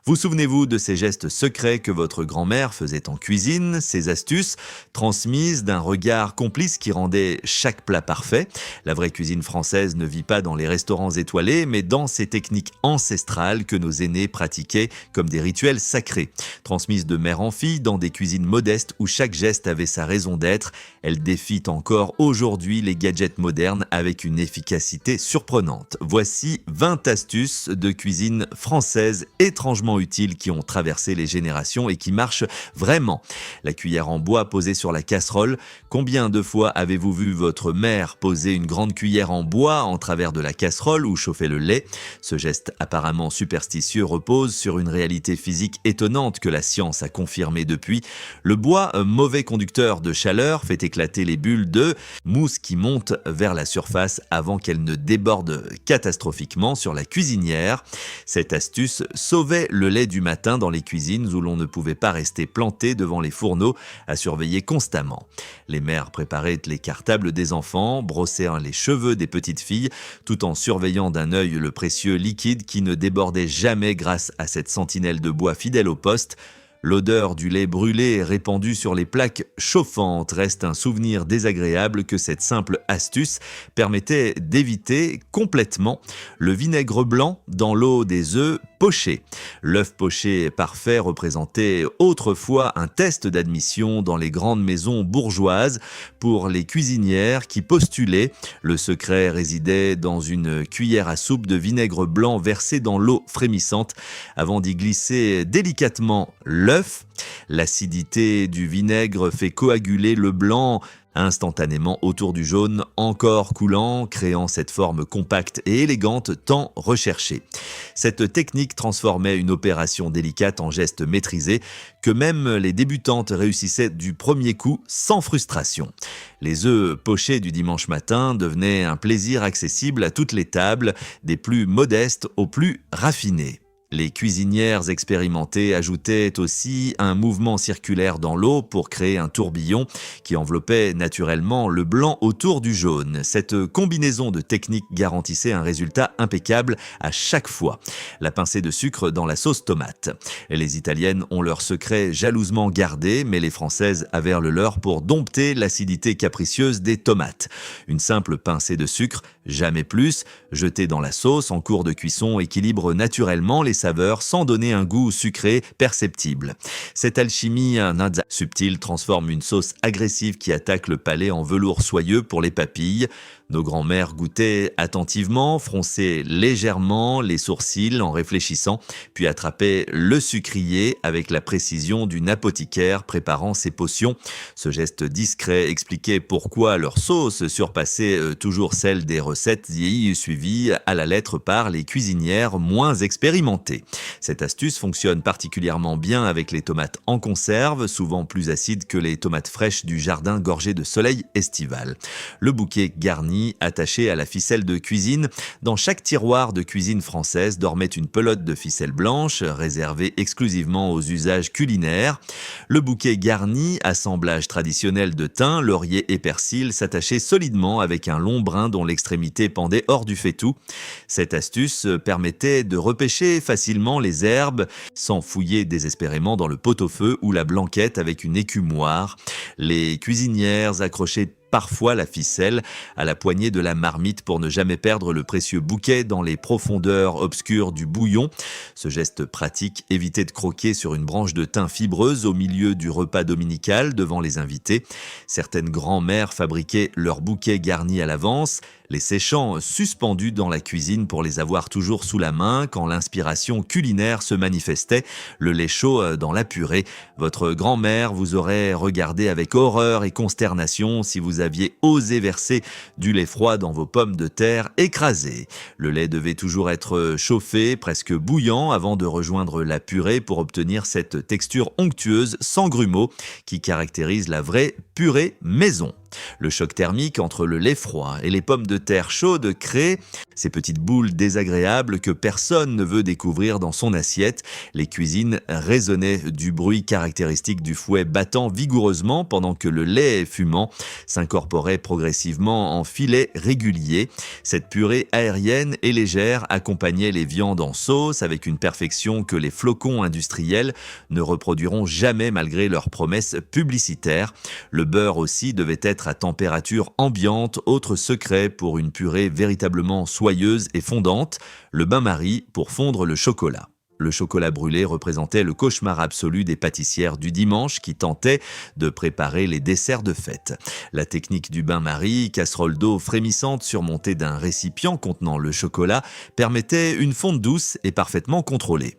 Vous souvenez-vous de ces gestes secrets que votre grand-mère faisait en cuisine, ces astuces transmises d'un regard complice qui rendait chaque plat parfait? La vraie cuisine française ne vit pas dans les restaurants étoilés, mais dans ces techniques ancestrales que nos aînés pratiquaient comme des rituels sacrés. Transmises de mère en fille dans des cuisines modestes où chaque geste avait sa raison d'être, elles défient encore aujourd'hui les gadgets modernes avec une efficacité surprenante. Voici 20 astuces de cuisine française étrangement utiles qui ont traversé les générations et qui marchent vraiment. La cuillère en bois posée sur la casserole. Combien de fois avez-vous vu votre mère poser une grande cuillère en bois en travers de la casserole ou chauffer le lait? Ce geste apparemment superstitieux repose sur une réalité physique étonnante que la science a confirmée depuis. Le bois, mauvais conducteur de chaleur, fait éclater les bulles de mousse qui montent vers la surface avant qu'elles ne débordent catastrophiquement sur la cuisinière. Cette astuce sauvait le lait du matin dans les cuisines où l'on ne pouvait pas rester planté devant les fourneaux à surveiller constamment. Les mères préparaient les cartables des enfants, brossaient les cheveux des petites filles, tout en surveillant d'un œil le précieux liquide qui ne débordait jamais grâce à cette sentinelle de bois fidèle au poste. L'odeur du lait brûlé répandue sur les plaques chauffantes reste un souvenir désagréable que cette simple astuce permettait d'éviter complètement. Le vinaigre blanc dans l'eau des œufs pochés. L'œuf poché parfait représentait autrefois un test d'admission dans les grandes maisons bourgeoises pour les cuisinières qui postulaient. Le secret résidait dans une cuillère à soupe de vinaigre blanc versé dans l'eau frémissante avant d'y glisser délicatement l'œuf. L'acidité du vinaigre fait coaguler le blanc instantanément autour du jaune encore coulant, créant cette forme compacte et élégante tant recherchée. Cette technique transformait une opération délicate en geste maîtrisé que même les débutantes réussissaient du premier coup sans frustration. Les œufs pochés du dimanche matin devenaient un plaisir accessible à toutes les tables, des plus modestes aux plus raffinées. Les cuisinières expérimentées ajoutaient aussi un mouvement circulaire dans l'eau pour créer un tourbillon qui enveloppait naturellement le blanc autour du jaune. Cette combinaison de techniques garantissait un résultat impeccable à chaque fois. La pincée de sucre dans la sauce tomate. Les Italiennes ont leur secret jalousement gardé, mais les Françaises avaient le leur pour dompter l'acidité capricieuse des tomates. Une simple pincée de sucre, jamais plus, jetée dans la sauce en cours de cuisson équilibre naturellement les saveurs sans donner un goût sucré perceptible. Cette alchimie subtile transforme une sauce agressive qui attaque le palais en velours soyeux pour les papilles. Nos grands-mères goûtaient attentivement, fronçaient légèrement les sourcils en réfléchissant, puis attrapaient le sucrier avec la précision d'une apothicaire préparant ses potions. Ce geste discret expliquait pourquoi leur sauce surpassait toujours celle des recettes suivies à la lettre par les cuisinières moins expérimentées. Cette astuce fonctionne particulièrement bien avec les tomates en conserve, souvent plus acides que les tomates fraîches du jardin gorgées de soleil estival. Le bouquet garni attaché à la ficelle de cuisine. Dans chaque tiroir de cuisine française dormait une pelote de ficelle blanche réservée exclusivement aux usages culinaires. Le bouquet garni, assemblage traditionnel de thym, laurier et persil, s'attachait solidement avec un long brin dont l'extrémité pendait hors du faitout. Cette astuce permettait de repêcher facilement les herbes sans fouiller désespérément dans le pot-au-feu ou la blanquette avec une écumoire. Les cuisinières accrochaient parfois la ficelle à la poignée de la marmite pour ne jamais perdre le précieux bouquet dans les profondeurs obscures du bouillon. Ce geste pratique évitait de croquer sur une branche de thym fibreuse au milieu du repas dominical devant les invités. Certaines grand-mères fabriquaient leurs bouquets garnis à l'avance, les séchant suspendus dans la cuisine pour les avoir toujours sous la main quand l'inspiration culinaire se manifestait, le lait chaud dans la purée. Votre grand-mère vous aurait regardé avec horreur et consternation si vous aviez osé verser du lait froid dans vos pommes de terre écrasées. Le lait devait toujours être chauffé, presque bouillant, avant de rejoindre la purée pour obtenir cette texture onctueuse sans grumeaux qui caractérise la vraie purée maison. Le choc thermique entre le lait froid et les pommes de terre chaudes crée ces petites boules désagréables que personne ne veut découvrir dans son assiette. Les cuisines résonnaient du bruit caractéristique du fouet battant vigoureusement pendant que le lait fumant s'incorporait progressivement en filets réguliers. Cette purée aérienne et légère accompagnait les viandes en sauce avec une perfection que les flocons industriels ne reproduiront jamais malgré leurs promesses publicitaires. Le beurre aussi devait être à température ambiante, autre secret pour une purée véritablement soyeuse et fondante, le bain-marie pour fondre le chocolat. Le chocolat brûlé représentait le cauchemar absolu des pâtissières du dimanche qui tentaient de préparer les desserts de fête. La technique du bain-marie, casserole d'eau frémissante surmontée d'un récipient contenant le chocolat, permettait une fonte douce et parfaitement contrôlée.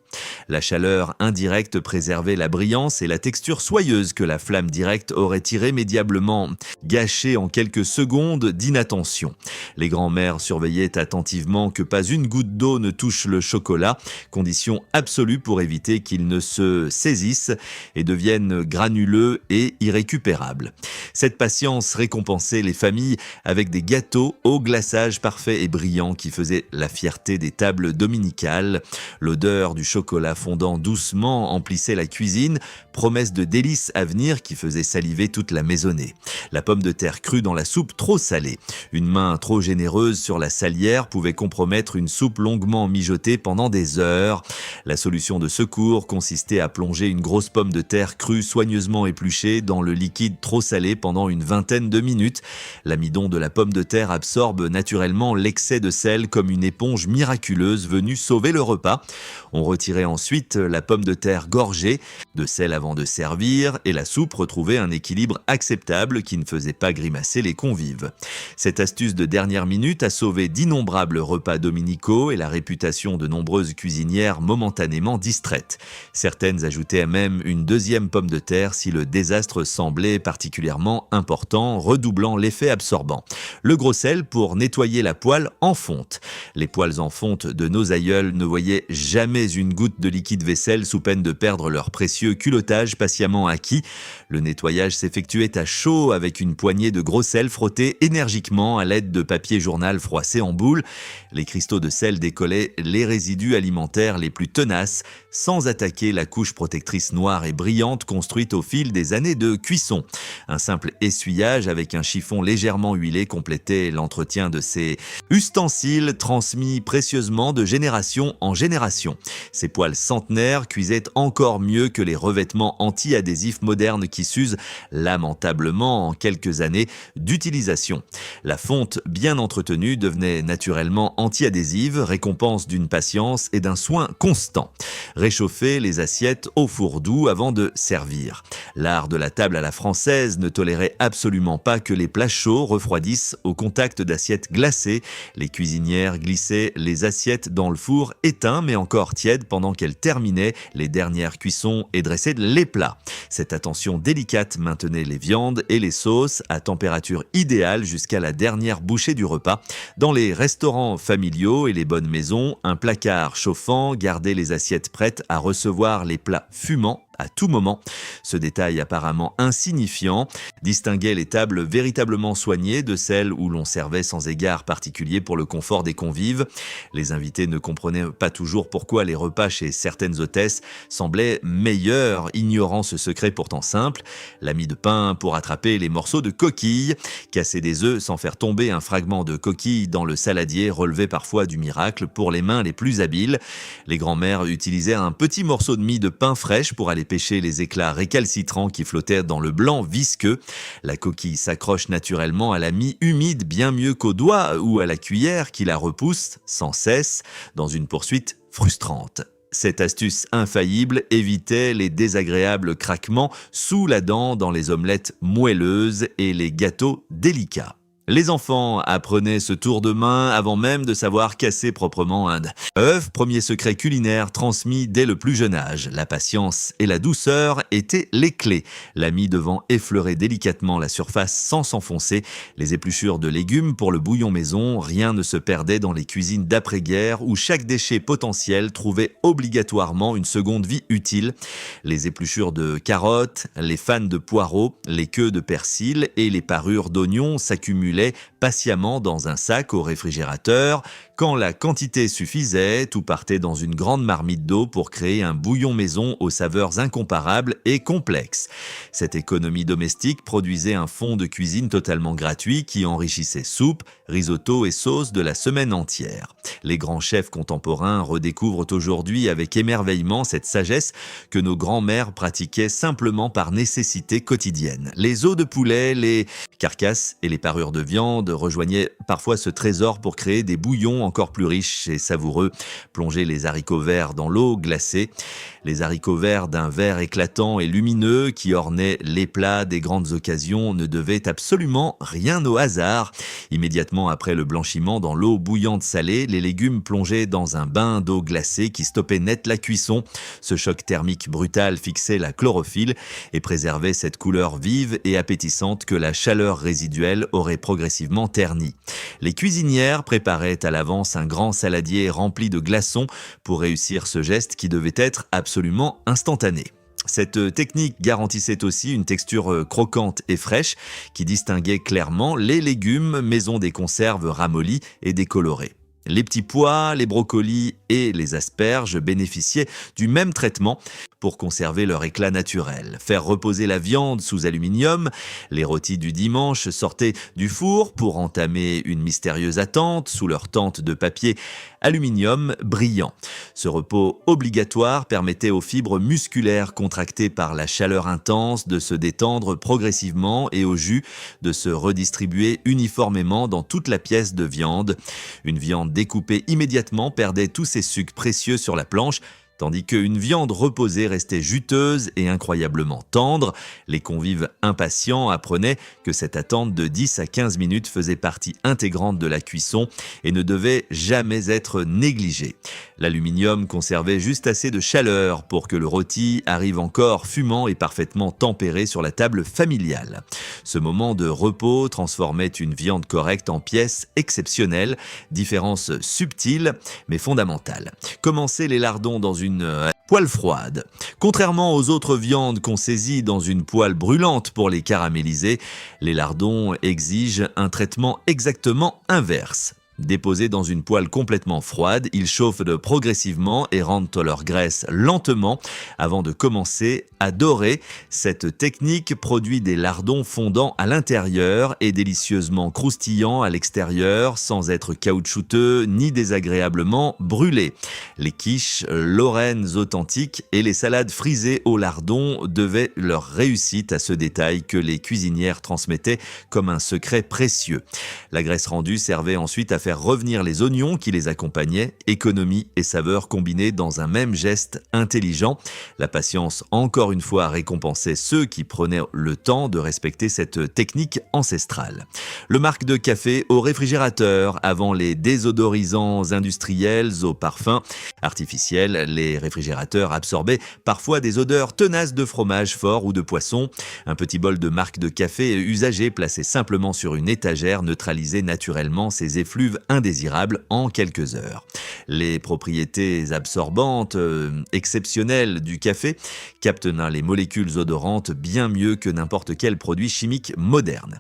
La chaleur indirecte préservait la brillance et la texture soyeuse que la flamme directe aurait irrémédiablement gâchée en quelques secondes d'inattention. Les grands-mères surveillaient attentivement que pas une goutte d'eau ne touche le chocolat, condition absolue pour éviter qu'il ne se saisisse et devienne granuleux et irrécupérable. Cette patience récompensait les familles avec des gâteaux au glaçage parfait et brillant qui faisaient la fierté des tables dominicales. L'odeur du chocolat fondant doucement emplissait la cuisine, promesse de délices à venir qui faisait saliver toute la maisonnée. La pomme de terre crue dans la soupe trop salée. Une main trop généreuse sur la salière pouvait compromettre une soupe longuement mijotée pendant des heures. La solution de secours consistait à plonger une grosse pomme de terre crue soigneusement épluchée dans le liquide trop salé pendant une vingtaine de minutes. L'amidon de la pomme de terre absorbe naturellement l'excès de sel comme une éponge miraculeuse venue sauver le repas. On retirait ensuite la pomme de terre gorgée de sel avant de servir et la soupe retrouvait un équilibre acceptable qui ne faisait pas grimacer les convives. Cette astuce de dernière minute a sauvé d'innombrables repas dominicaux et la réputation de nombreuses cuisinières momentanément distraites. Certaines ajoutaient même une deuxième pomme de terre si le désastre semblait particulièrement important, redoublant l'effet absorbant. Le gros sel pour nettoyer la poêle en fonte. Les poêles en fonte de nos aïeuls ne voyaient jamais une goutte de liquide vaisselle sous peine de perdre leur précieux culottage patiemment acquis. Le nettoyage s'effectuait à chaud avec une poignée de gros sel frotté énergiquement à l'aide de papier journal froissé en boule. Les cristaux de sel décollaient les résidus alimentaires les plus tenaces sans attaquer la couche protectrice noire et brillante construite au fil des années de cuisson. Un simple essuyage avec un chiffon légèrement huilé complétait l'entretien de ces ustensiles transmis précieusement de génération en génération. Ces poêles centenaires cuisaient encore mieux que les revêtements anti-adhésifs modernes qui s'usent lamentablement en quelques années d'utilisation. La fonte bien entretenue devenait naturellement anti-adhésive, récompense d'une patience et d'un soin constant. Réchauffer les assiettes au four doux avant de servir. L'art de la table à la française ne tolérait absolument pas que les plats chauds refroidissent au contact d'assiettes glacées. Les cuisinières glissaient les assiettes dans le four éteint mais encore tiède pendant qu'elles terminaient les dernières cuissons et dressaient les plats. Cette attention délicate maintenait les viandes et les sauces à température idéale jusqu'à la dernière bouchée du repas. Dans les restaurants familiaux et les bonnes maisons, un placard chauffant gardait les assiettes prêtes à recevoir les plats fumants à tout moment. Ce détail apparemment insignifiant distinguait les tables véritablement soignées de celles où l'on servait sans égard particulier pour le confort des convives. Les invités ne comprenaient pas toujours pourquoi les repas chez certaines hôtesses semblaient meilleurs, ignorant ce secret pourtant simple. La mie de pain pour attraper les morceaux de coquille. Casser des œufs sans faire tomber un fragment de coquille dans le saladier relevait parfois du miracle pour les mains les plus habiles. Les grands-mères utilisaient un petit morceau de mie de pain fraîche pour aller pêcher les éclats récalcitrants qui flottaient dans le blanc visqueux. La coquille s'accroche naturellement à la mie humide bien mieux qu'au doigt ou à la cuillère qui la repousse sans cesse dans une poursuite frustrante. Cette astuce infaillible évitait les désagréables craquements sous la dent dans les omelettes moelleuses et les gâteaux délicats. Les enfants apprenaient ce tour de main avant même de savoir casser proprement un œuf, premier secret culinaire transmis dès le plus jeune âge. La patience et la douceur étaient les clés. La mie devant effleurer délicatement la surface sans s'enfoncer. Les épluchures de légumes pour le bouillon maison, rien ne se perdait dans les cuisines d'après-guerre où chaque déchet potentiel trouvait obligatoirement une seconde vie utile. Les épluchures de carottes, les fans de poireaux, les queues de persil et les parures d'oignons s'accumulaient patiemment dans un sac au réfrigérateur. Quand la quantité suffisait, tout partait dans une grande marmite d'eau pour créer un bouillon maison aux saveurs incomparables et complexes. Cette économie domestique produisait un fond de cuisine totalement gratuit qui enrichissait soupe, risotto et sauces de la semaine entière. Les grands chefs contemporains redécouvrent aujourd'hui avec émerveillement cette sagesse que nos grands-mères pratiquaient simplement par nécessité quotidienne. Les os de poulet, les carcasses et les parures de viande rejoignaient parfois ce trésor pour créer des bouillons encore plus riches et savoureux. Plonger les haricots verts dans l'eau glacée. Les haricots verts d'un vert éclatant et lumineux qui ornaient les plats des grandes occasions ne devaient absolument rien au hasard. Immédiatement après le blanchiment dans l'eau bouillante salée, les légumes plongés dans un bain d'eau glacée qui stoppait net la cuisson. Ce choc thermique brutal fixait la chlorophylle et préservait cette couleur vive et appétissante que la chaleur résiduelle aurait progressivement ternie. Les cuisinières préparaient à l'avance un grand saladier rempli de glaçons pour réussir ce geste qui devait être absolument instantané. Cette technique garantissait aussi une texture croquante et fraîche qui distinguait clairement les légumes maison des conserves ramollies et décolorées. Les petits pois, les brocolis et les asperges bénéficiaient du même traitement pour conserver leur éclat naturel. Faire reposer la viande sous aluminium, les rôtis du dimanche sortaient du four pour entamer une mystérieuse attente sous leur tente de papier aluminium brillant. Ce repos obligatoire permettait aux fibres musculaires contractées par la chaleur intense de se détendre progressivement et au jus de se redistribuer uniformément dans toute la pièce de viande. Une viande découpée immédiatement perdait tous ses sucs précieux sur la planche, tandis qu'une viande reposée restait juteuse et incroyablement tendre. Les convives impatients apprenaient que cette attente de 10 à 15 minutes faisait partie intégrante de la cuisson et ne devait jamais être négligée. L'aluminium conservait juste assez de chaleur pour que le rôti arrive encore fumant et parfaitement tempéré sur la table familiale. Ce moment de repos transformait une viande correcte en pièces exceptionnelles, différence subtile mais fondamentale. Commencer les lardons dans une poêle froide. Contrairement aux autres viandes qu'on saisit dans une poêle brûlante pour les caraméliser, les lardons exigent un traitement exactement inverse. Déposés dans une poêle complètement froide, ils chauffent progressivement et rendent leur graisse lentement avant de commencer à dorer. Cette technique produit des lardons fondants à l'intérieur et délicieusement croustillants à l'extérieur sans être caoutchouteux ni désagréablement brûlés. Les quiches lorraines authentiques et les salades frisées au lardon devaient leur réussite à ce détail que les cuisinières transmettaient comme un secret précieux. La graisse rendue servait ensuite à faire revenir les oignons qui les accompagnaient, économie et saveur combinées dans un même geste intelligent. La patience, encore une fois, récompensait ceux qui prenaient le temps de respecter cette technique ancestrale. Le marc de café au réfrigérateur, avant les désodorisants industriels aux parfums artificiels, les réfrigérateurs absorbaient parfois des odeurs tenaces de fromage fort ou de poisson. Un petit bol de marc de café usagé placé simplement sur une étagère neutralisait naturellement ces effluves indésirables en quelques heures. Les propriétés absorbantes exceptionnelles du café captent les molécules odorantes bien mieux que n'importe quel produit chimique moderne.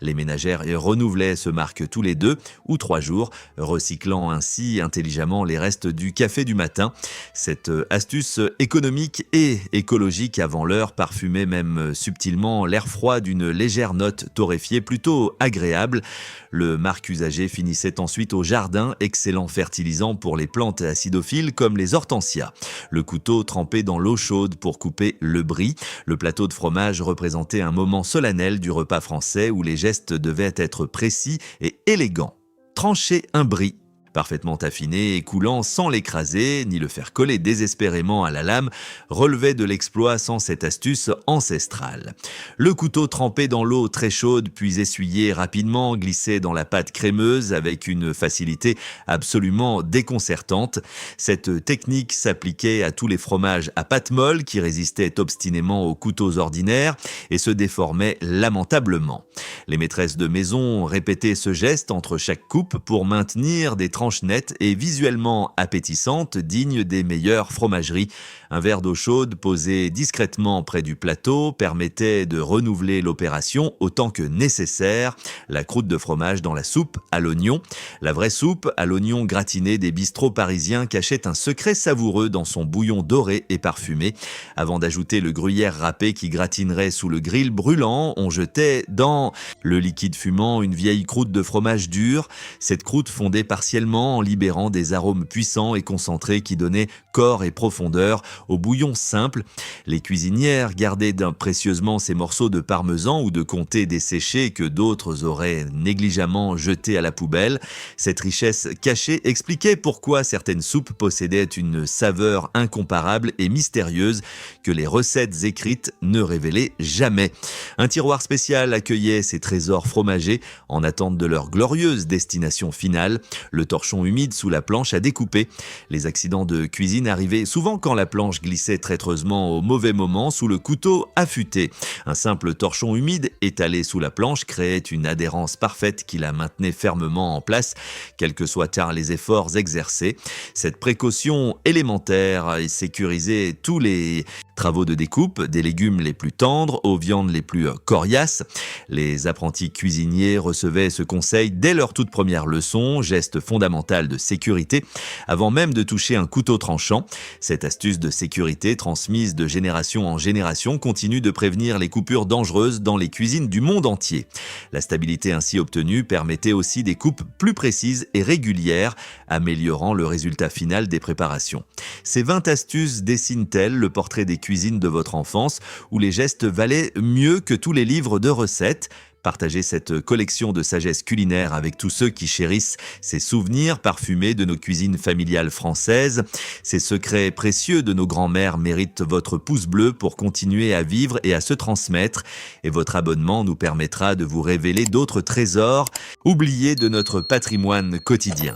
Les ménagères renouvelaient ce marc tous les 2 ou 3 jours, recyclant ainsi intelligemment les restes du café du matin. Cette astuce économique et écologique avant l'heure parfumait même subtilement l'air froid d'une légère note torréfiée plutôt agréable. Le marc usagé finissait ensuite au jardin, excellent fertilisant pour les plantes acidophiles comme les hortensias. Le couteau trempé dans l'eau chaude pour couper le brie. Le plateau de fromage représentait un moment solennel du repas français où les gestes devaient être précis et élégants. Trancher un brie. parfaitement affiné et coulant sans l'écraser, ni le faire coller désespérément à la lame, relevait de l'exploit sans cette astuce ancestrale. Le couteau trempé dans l'eau très chaude, puis essuyé rapidement, glissait dans la pâte crémeuse avec une facilité absolument déconcertante. Cette technique s'appliquait à tous les fromages à pâte molle qui résistaient obstinément aux couteaux ordinaires et se déformaient lamentablement. Les maîtresses de maison répétaient ce geste entre chaque coupe pour maintenir des tranches nettes et visuellement appétissantes, dignes des meilleures fromageries. Un verre d'eau chaude posé discrètement près du plateau permettait de renouveler l'opération autant que nécessaire. La croûte de fromage dans la soupe à l'oignon. La vraie soupe à l'oignon gratiné des bistrots parisiens cachait un secret savoureux dans son bouillon doré et parfumé. Avant d'ajouter le gruyère râpé qui gratinerait sous le grill brûlant, on jetait dans le liquide fumant une vieille croûte de fromage dur. Cette croûte fondait partiellement en libérant des arômes puissants et concentrés qui donnaient corps et profondeur au bouillon simple. Les cuisinières gardaient précieusement ces morceaux de parmesan ou de comté desséchés que d'autres auraient négligemment jetés à la poubelle. Cette richesse cachée expliquait pourquoi certaines soupes possédaient une saveur incomparable et mystérieuse que les recettes écrites ne révélaient jamais. Un tiroir spécial accueillait ces trésors fromagers en attente de leur glorieuse destination finale, le torchon humide sous la planche à découper. Les accidents de cuisine arrivaient souvent quand la planche glissait traîtreusement au mauvais moment sous le couteau affûté. Un simple torchon humide étalé sous la planche créait une adhérence parfaite qui la maintenait fermement en place, quels que soient les efforts exercés. Cette précaution élémentaire sécurisait tous les travaux de découpe, des légumes les plus tendres aux viandes les plus coriaces. Les apprentis cuisiniers recevaient ce conseil dès leur toute première leçon, geste fondamental de sécurité, avant même de toucher un couteau tranchant. Cette astuce de sécurité, transmise de génération en génération, continue de prévenir les coupures dangereuses dans les cuisines du monde entier. La stabilité ainsi obtenue permettait aussi des coupes plus précises et régulières, améliorant le résultat final des préparations. Ces 20 astuces dessinent-elles le portrait des cuisines de votre enfance, où les gestes valaient mieux que tous les livres de recettes? Partagez cette collection de sagesse culinaire avec tous ceux qui chérissent ces souvenirs parfumés de nos cuisines familiales françaises. Ces secrets précieux de nos grands-mères méritent votre pouce bleu pour continuer à vivre et à se transmettre. Et votre abonnement nous permettra de vous révéler d'autres trésors oubliés de notre patrimoine quotidien.